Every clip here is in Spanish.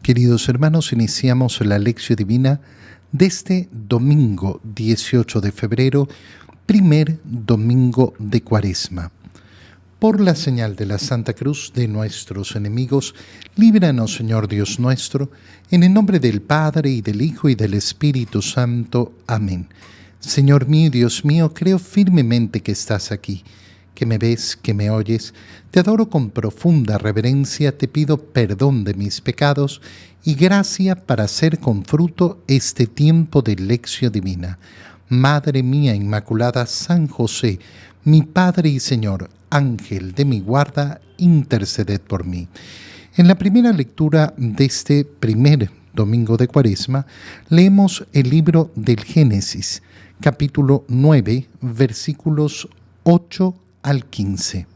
Queridos hermanos, iniciamos la Lección Divina de este domingo 18 de febrero, primer domingo de Cuaresma. Por la señal de la Santa Cruz de nuestros enemigos, líbranos, Señor Dios nuestro, en el nombre del Padre, y del Hijo, y del Espíritu Santo. Amén. Señor mío y Dios mío, creo firmemente que estás aquí, que me ves, que me oyes. Te adoro con profunda reverencia, te pido perdón de mis pecados y gracia para hacer con fruto este tiempo de Lección Divina. Madre mía Inmaculada, San José, mi Padre y Señor, Ángel de mi guarda, interceded por mí. En la primera lectura de este primer domingo de Cuaresma, leemos el libro del Génesis, capítulo 9, versículos 8 al 15.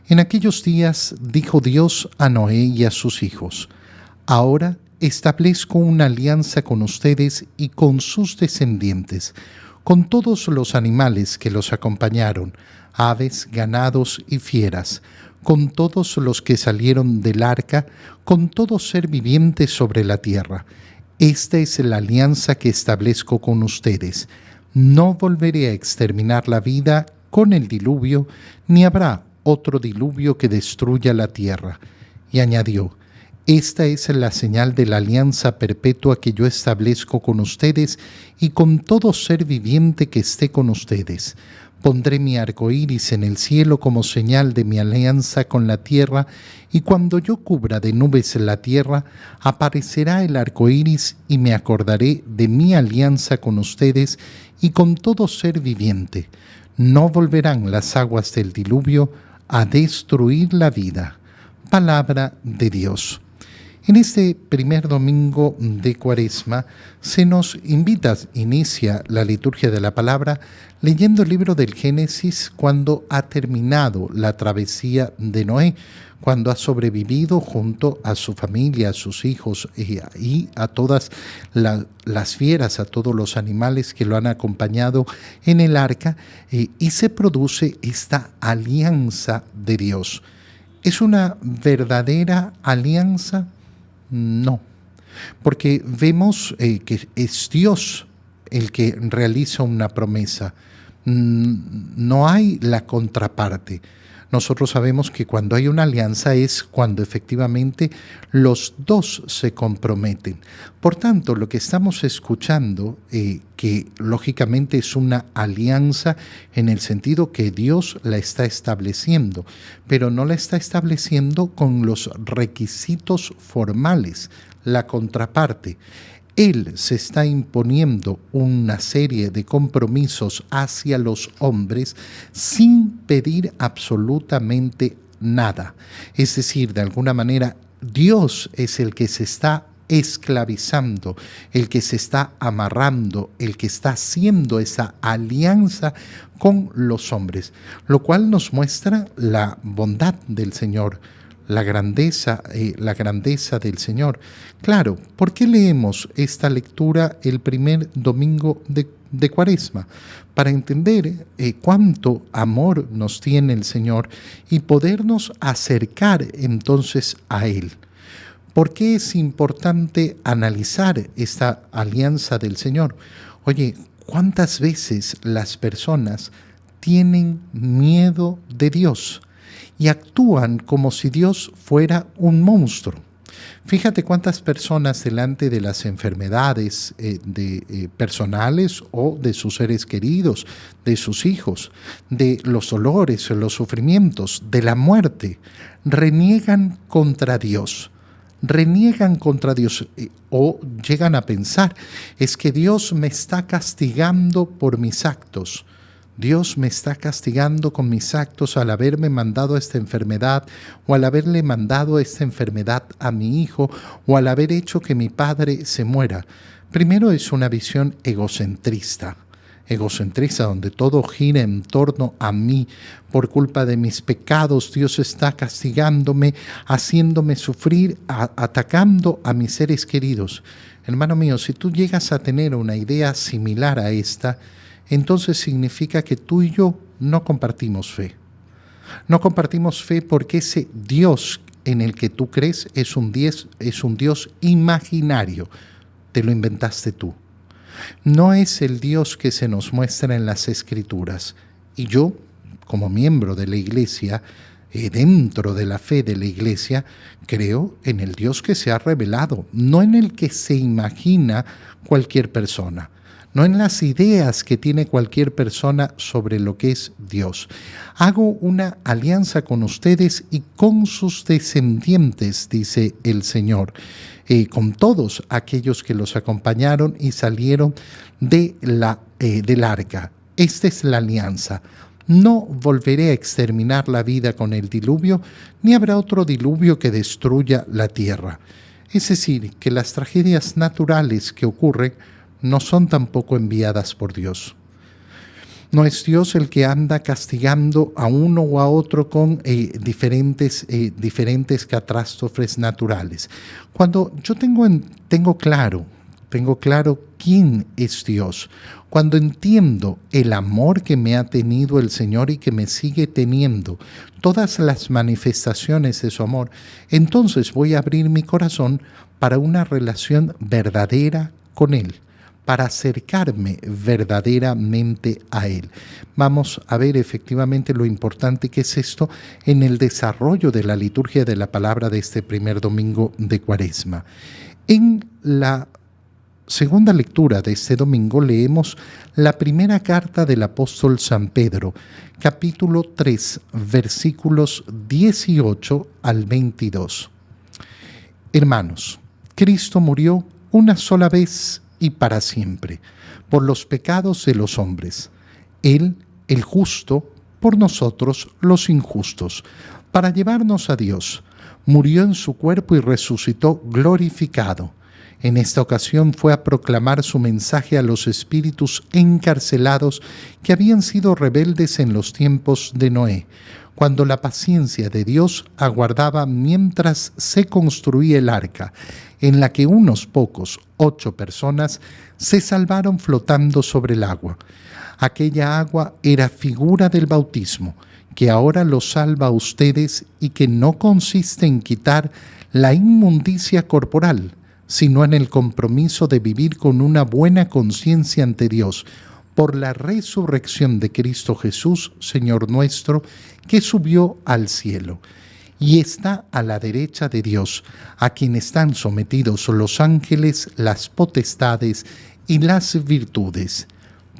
En aquellos días dijo Dios a Noé y a sus hijos: Ahora establezco una alianza con ustedes y con sus descendientes, con todos los animales que los acompañaron, aves, ganados y fieras, con todos los que salieron del arca, con todo ser viviente sobre la tierra. Esta es la alianza que establezco con ustedes. No volveré a exterminar la vida con el diluvio, ni habrá otro diluvio que destruya la tierra. Y añadió: Esta es la señal de la alianza perpetua que yo establezco con ustedes y con todo ser viviente que esté con ustedes. Pondré mi arco iris en el cielo como señal de mi alianza con la tierra, y cuando yo cubra de nubes la tierra, aparecerá el arco iris, y me acordaré de mi alianza con ustedes y con todo ser viviente. No volverán las aguas del diluvio a destruir la vida. Palabra de Dios. En este primer domingo de Cuaresma se nos inicia la liturgia de la palabra leyendo el libro del Génesis cuando ha terminado la travesía de Noé, cuando ha sobrevivido junto a su familia, a sus hijos y a todas las fieras, a todos los animales que lo han acompañado en el arca, y se produce esta alianza de Dios. ¿Es una verdadera alianza? No, porque vemos que es Dios el que realiza una promesa. No hay la contraparte. Nosotros sabemos que cuando hay una alianza es cuando efectivamente los dos se comprometen. Por tanto, lo que estamos escuchando, que lógicamente es una alianza en el sentido que Dios la está estableciendo, pero no la está estableciendo con los requisitos formales, la contraparte. Él se está imponiendo una serie de compromisos hacia los hombres sin pedir absolutamente nada. Es decir, de alguna manera, Dios es el que se está esclavizando, el que se está amarrando, el que está haciendo esa alianza con los hombres, lo cual nos muestra la bondad del Señor, la grandeza del Señor. Claro, ¿por qué leemos esta lectura el primer domingo de Cuaresma? Para entender cuánto amor nos tiene el Señor y podernos acercar entonces a Él. ¿Por qué es importante analizar esta alianza del Señor? Oye, ¿cuántas veces las personas tienen miedo de Dios y actúan como si Dios fuera un monstruo? Fíjate cuántas personas delante de las enfermedades personales o de sus seres queridos, de sus hijos, de los dolores, los sufrimientos, de la muerte, reniegan contra Dios. O llegan a pensar: es que Dios me está castigando por mis actos. Dios me está castigando con mis actos al haberme mandado esta enfermedad, o al haberle mandado esta enfermedad a mi hijo, o al haber hecho que mi padre se muera. Primero, es una visión egocentrista, donde todo gira en torno a mí. Por culpa de mis pecados, Dios está castigándome, haciéndome sufrir, atacando a mis seres queridos. Hermano mío, si tú llegas a tener una idea similar a esta, entonces significa que tú y yo no compartimos fe. No compartimos fe porque ese Dios en el que tú crees es un Dios imaginario. Te lo inventaste tú. No es el Dios que se nos muestra en las Escrituras. Y yo, como miembro de la Iglesia, dentro de la fe de la Iglesia, creo en el Dios que se ha revelado, no en el que se imagina cualquier persona, no en las ideas que tiene cualquier persona sobre lo que es Dios. Hago una alianza con ustedes y con sus descendientes, dice el Señor, con todos aquellos que los acompañaron y salieron del arca. Esta es la alianza. No volveré a exterminar la vida con el diluvio, ni habrá otro diluvio que destruya la tierra. Es decir, que las tragedias naturales que ocurren no son tampoco enviadas por Dios. No es Dios el que anda castigando a uno o a otro con diferentes catástrofes naturales. Cuando yo tengo claro quién es Dios, cuando entiendo el amor que me ha tenido el Señor y que me sigue teniendo, todas las manifestaciones de su amor, entonces voy a abrir mi corazón para una relación verdadera con Él, para acercarme verdaderamente a Él. Vamos a ver efectivamente lo importante que es esto en el desarrollo de la liturgia de la palabra de este primer domingo de Cuaresma. En la segunda lectura de este domingo leemos la primera carta del apóstol San Pedro, capítulo 3, versículos 18 al 22. Hermanos, Cristo murió una sola vez y para siempre, por los pecados de los hombres. Él, el justo, por nosotros los injustos, para llevarnos a Dios. Murió en su cuerpo y resucitó glorificado. En esta ocasión fue a proclamar su mensaje a los espíritus encarcelados que habían sido rebeldes en los tiempos de Noé, cuando la paciencia de Dios aguardaba mientras se construía el arca, en la que unos pocos, 8 personas, se salvaron flotando sobre el agua. Aquella agua era figura del bautismo, que ahora los salva a ustedes y que no consiste en quitar la inmundicia corporal, sino en el compromiso de vivir con una buena conciencia ante Dios, por la resurrección de Cristo Jesús, Señor nuestro, que subió al cielo y está a la derecha de Dios, a quien están sometidos los ángeles, las potestades y las virtudes.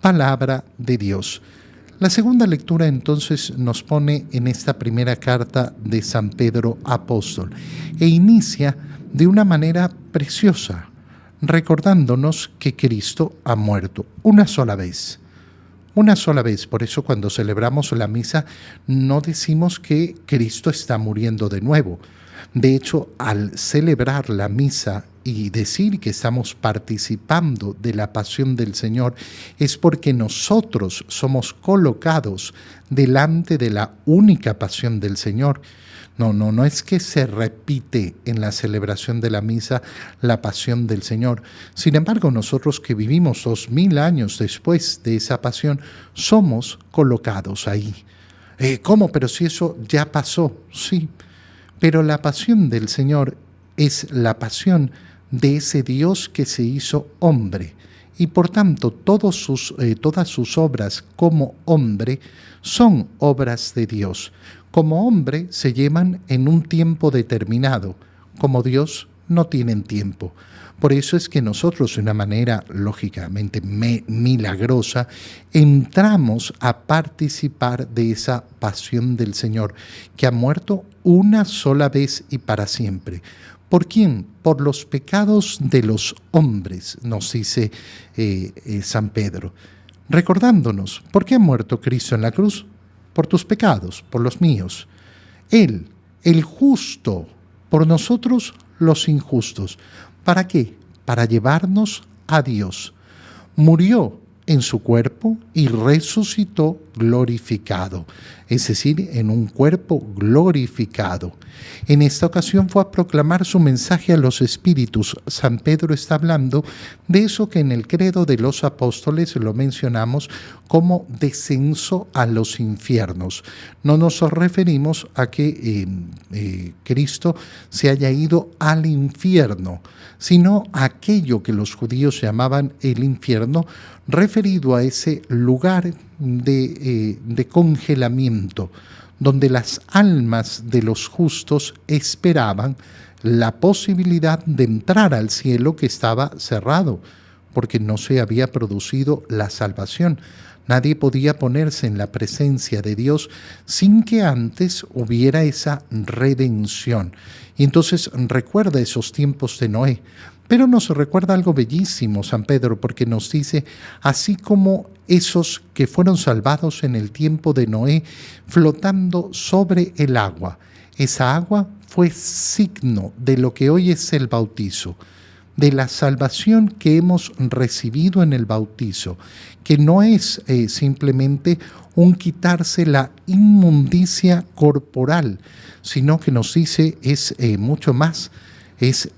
Palabra de Dios. La segunda lectura entonces nos pone en esta primera carta de San Pedro apóstol e inicia de una manera preciosa, recordándonos que Cristo ha muerto una sola vez. Una sola vez. Por eso cuando celebramos la misa no decimos que Cristo está muriendo de nuevo. De hecho, al celebrar la misa y decir que estamos participando de la pasión del Señor, es porque nosotros somos colocados delante de la única pasión del Señor. No es que se repite en la celebración de la misa la pasión del Señor. Sin embargo, nosotros que vivimos 2000 años después de esa pasión, somos colocados ahí. ¿Cómo? Pero si eso ya pasó. Sí, pero la pasión del Señor es la pasión de ese Dios que se hizo hombre. Y por tanto, todas sus obras como hombre son obras de Dios. Como hombre se llevan en un tiempo determinado, como Dios no tienen tiempo. Por eso es que nosotros, de una manera lógicamente milagrosa, entramos a participar de esa pasión del Señor, que ha muerto una sola vez y para siempre. ¿Por quién? Por los pecados de los hombres, nos dice San Pedro. Recordándonos, ¿por qué ha muerto Cristo en la cruz? Por tus pecados, por los míos. Él, el justo, por nosotros los injustos. ¿Para qué? Para llevarnos a Dios. Murió en su cuerpo y resucitó glorificado, es decir, en un cuerpo glorificado. En esta ocasión fue a proclamar su mensaje a los espíritus. San Pedro está hablando de eso que en el credo de los apóstoles lo mencionamos como descenso a los infiernos. No nos referimos a que Cristo se haya ido al infierno, sino a aquello que los judíos llamaban el infierno, referido a ese lugar de congelamiento, donde las almas de los justos esperaban la posibilidad de entrar al cielo que estaba cerrado, porque no se había producido la salvación. Nadie podía ponerse en la presencia de Dios sin que antes hubiera esa redención. Y entonces recuerda esos tiempos de Noé. Pero nos recuerda algo bellísimo San Pedro, porque nos dice, así como esos que fueron salvados en el tiempo de Noé, flotando sobre el agua. Esa agua fue signo de lo que hoy es el bautizo, de la salvación que hemos recibido en el bautizo, que no es simplemente un quitarse la inmundicia corporal, sino que nos dice es mucho más, es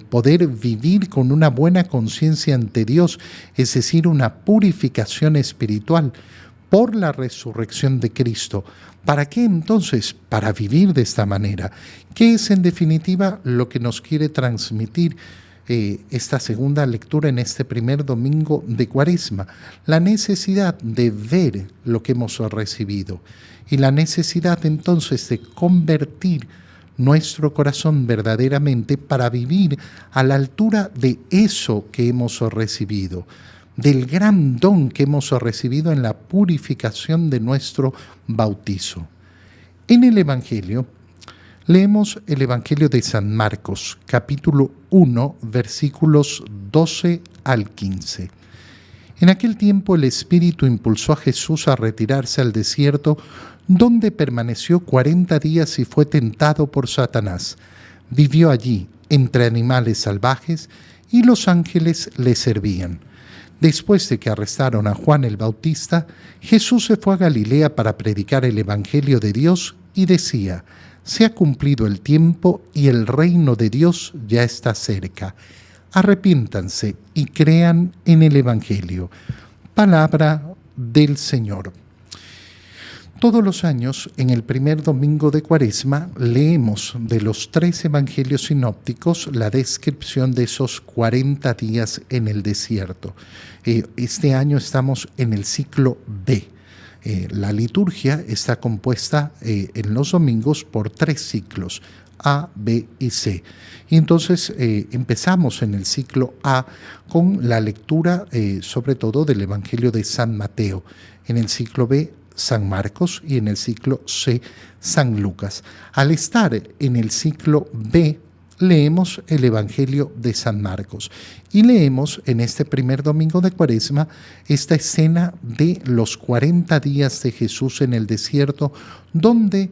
poder vivir con una buena conciencia ante Dios, es decir, una purificación espiritual por la resurrección de Cristo. ¿Para qué entonces? Para vivir de esta manera. ¿Qué es en definitiva lo que nos quiere transmitir esta segunda lectura en este primer domingo de Cuaresma? La necesidad de ver lo que hemos recibido y la necesidad entonces de convertir nuestro corazón verdaderamente para vivir a la altura de eso que hemos recibido, del gran don que hemos recibido en la purificación de nuestro bautizo. En el Evangelio, leemos el Evangelio de San Marcos, capítulo 1, versículos 12 al 15. En aquel tiempo el Espíritu impulsó a Jesús a retirarse al desierto, donde permaneció 40 días y fue tentado por Satanás. Vivió allí, entre animales salvajes, y los ángeles le servían. Después de que arrestaron a Juan el Bautista, Jesús se fue a Galilea para predicar el Evangelio de Dios y decía: se ha cumplido el tiempo y el reino de Dios ya está cerca. Arrepiéntanse y crean en el Evangelio. Palabra del Señor. Todos los años, en el primer domingo de Cuaresma, leemos de los 3 evangelios sinópticos la descripción de esos 40 días en el desierto. Este año estamos en el ciclo B. La liturgia está compuesta en los domingos por 3 ciclos, A, B y C. Y entonces empezamos en el ciclo A con la lectura sobre todo del Evangelio de San Mateo. En el ciclo B, San Marcos, y en el ciclo C, San Lucas. Al estar en el ciclo B, leemos el Evangelio de San Marcos y leemos en este primer domingo de Cuaresma esta escena de los 40 días de Jesús en el desierto, donde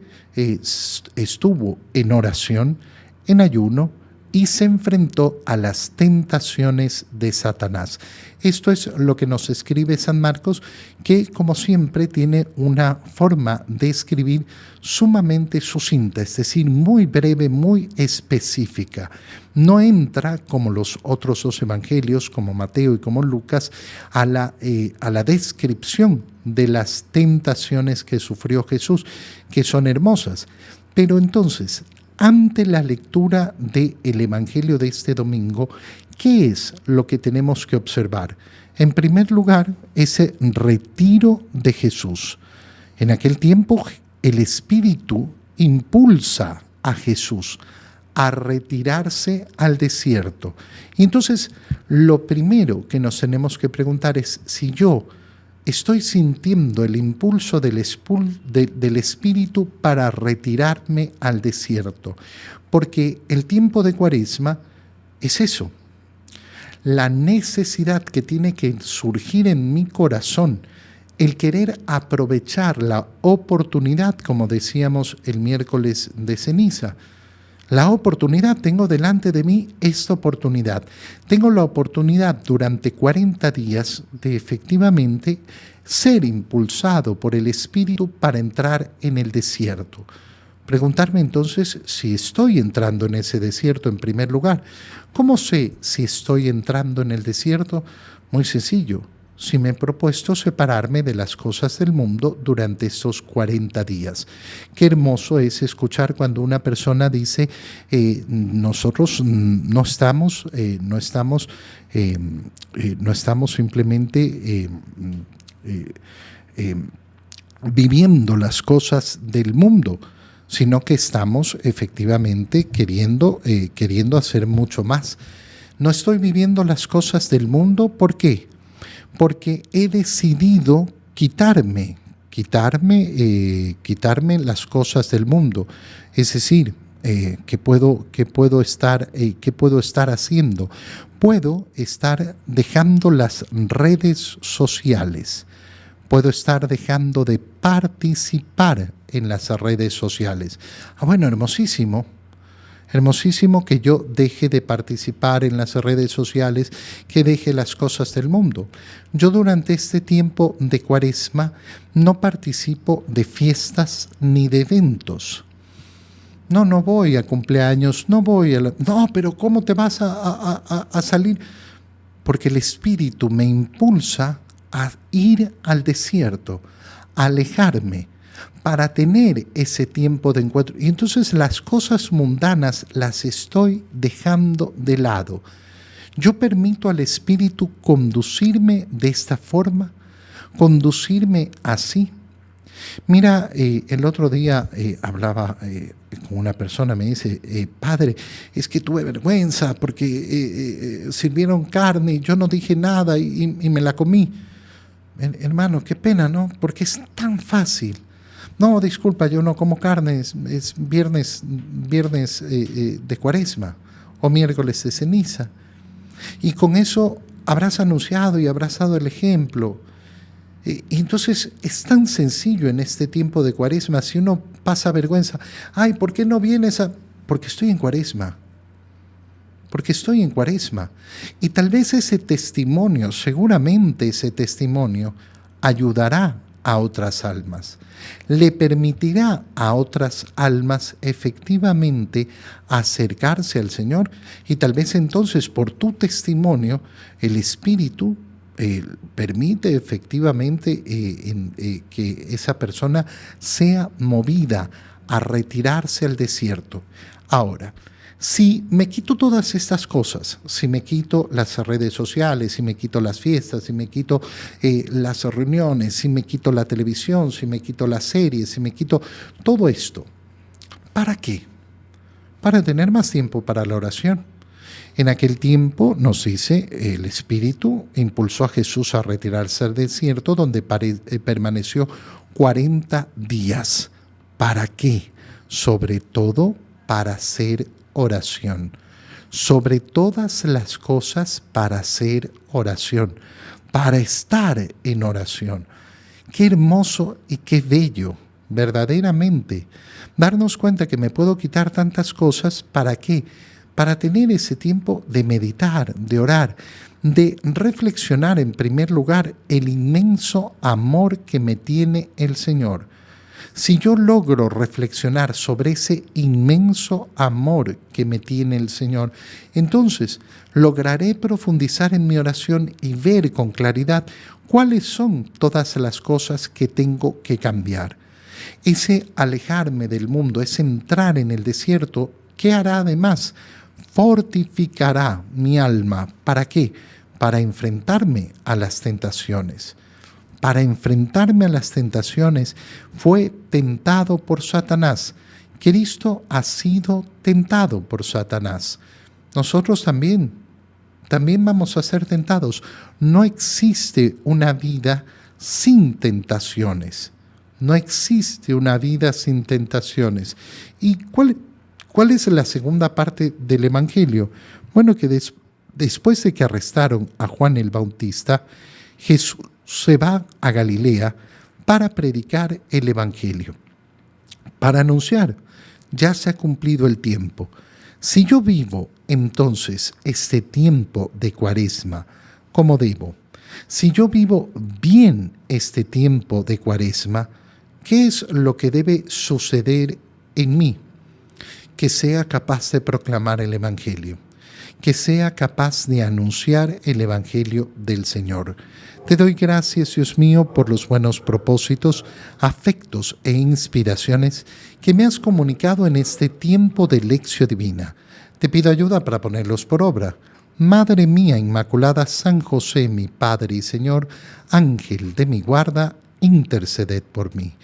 estuvo en oración, en ayuno, y se enfrentó a las tentaciones de Satanás. Esto es lo que nos escribe San Marcos, que como siempre tiene una forma de escribir sumamente sucinta, es decir, muy breve, muy específica. No entra, como los otros 2 evangelios, como Mateo y como Lucas, a la descripción de las tentaciones que sufrió Jesús, que son hermosas. Pero entonces, ante la lectura del Evangelio de este domingo, ¿qué es lo que tenemos que observar? En primer lugar, ese retiro de Jesús. En aquel tiempo, el Espíritu impulsa a Jesús a retirarse al desierto. Y entonces, lo primero que nos tenemos que preguntar es si yo estoy sintiendo el impulso del Espíritu para retirarme al desierto, porque el tiempo de Cuaresma es eso, la necesidad que tiene que surgir en mi corazón, el querer aprovechar la oportunidad, como decíamos el miércoles de ceniza, La oportunidad, tengo delante de mí esta oportunidad. Tengo la oportunidad durante 40 días de efectivamente ser impulsado por el Espíritu para entrar en el desierto. Preguntarme entonces si estoy entrando en ese desierto en primer lugar. ¿Cómo sé si estoy entrando en el desierto? Muy sencillo. Si me he propuesto separarme de las cosas del mundo durante estos 40 días. Qué hermoso es escuchar cuando una persona dice, nosotros no estamos simplemente viviendo las cosas del mundo, sino que estamos efectivamente queriendo hacer mucho más. No estoy viviendo las cosas del mundo, ¿por qué? Porque he decidido quitarme las cosas del mundo. Es decir, ¿qué puedo estar haciendo? Puedo estar dejando las redes sociales. Puedo estar dejando de participar en las redes sociales. Bueno, hermosísimo. Hermosísimo que yo deje de participar en las redes sociales, que deje las cosas del mundo. Yo durante este tiempo de Cuaresma no participo de fiestas ni de eventos. No voy a cumpleaños, no, pero ¿cómo te vas a salir? Porque el Espíritu me impulsa a ir al desierto, a alejarme, para tener ese tiempo de encuentro. Y entonces las cosas mundanas las estoy dejando de lado. Yo permito al Espíritu conducirme de esta forma, conducirme así. Mira, el otro día hablaba con una persona, me dice, padre, es que tuve vergüenza porque sirvieron carne y yo no dije nada y me la comí. Hermano, qué pena, ¿no? Porque es tan fácil. No, disculpa, yo no como carne, es viernes de Cuaresma o miércoles de ceniza. Y con eso habrás anunciado y habrás dado el ejemplo. Y entonces es tan sencillo en este tiempo de Cuaresma, si uno pasa vergüenza, ay, ¿por qué no vienes a...? Porque estoy en Cuaresma. Porque estoy en Cuaresma. Y tal vez ese testimonio, seguramente ese testimonio, ayudará a otras almas. Le permitirá a otras almas efectivamente acercarse al Señor y tal vez entonces por tu testimonio el Espíritu permite efectivamente que esa persona sea movida a retirarse al desierto. Ahora, si me quito todas estas cosas, si me quito las redes sociales, si me quito las fiestas, si me quito las reuniones, si me quito la televisión, si me quito las series, si me quito todo esto, ¿para qué? Para tener más tiempo para la oración. En aquel tiempo, nos dice, el Espíritu impulsó a Jesús a retirarse al desierto donde permaneció 40 días. ¿Para qué? Sobre todo para hacer oración. Sobre todas las cosas para hacer oración, para estar en oración. Qué hermoso y qué bello, verdaderamente, darnos cuenta que me puedo quitar tantas cosas, ¿para qué? Para tener ese tiempo de meditar, de orar, de reflexionar en primer lugar el inmenso amor que me tiene el Señor. Si yo logro reflexionar sobre ese inmenso amor que me tiene el Señor, entonces lograré profundizar en mi oración y ver con claridad cuáles son todas las cosas que tengo que cambiar. Ese alejarme del mundo, ese entrar en el desierto, ¿qué hará además? Fortificará mi alma. ¿Para qué? Para enfrentarme a las tentaciones. Para enfrentarme a las tentaciones fue tentado por Satanás. Cristo ha sido tentado por Satanás. Nosotros también vamos a ser tentados. No existe una vida sin tentaciones. No existe una vida sin tentaciones. ¿Y cuál es la segunda parte del Evangelio? Bueno, que después de que arrestaron a Juan el Bautista, Jesús se va a Galilea para predicar el Evangelio, para anunciar, ya se ha cumplido el tiempo. Si yo vivo entonces este tiempo de Cuaresma, ¿cómo debo? Si yo vivo bien este tiempo de Cuaresma, ¿qué es lo que debe suceder en mí? Que sea capaz de proclamar el Evangelio, que sea capaz de anunciar el Evangelio del Señor. Te doy gracias, Dios mío, por los buenos propósitos, afectos e inspiraciones que me has comunicado en este tiempo de lección divina. Te pido ayuda para ponerlos por obra. Madre mía Inmaculada, San José, mi Padre y Señor, Ángel de mi guarda, interceded por mí.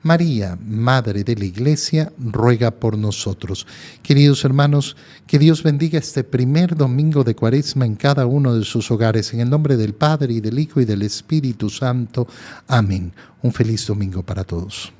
María, Madre de la Iglesia, ruega por nosotros. Queridos hermanos, que Dios bendiga este primer domingo de Cuaresma en cada uno de sus hogares. En el nombre del Padre, y del Hijo, y del Espíritu Santo. Amén. Un feliz domingo para todos.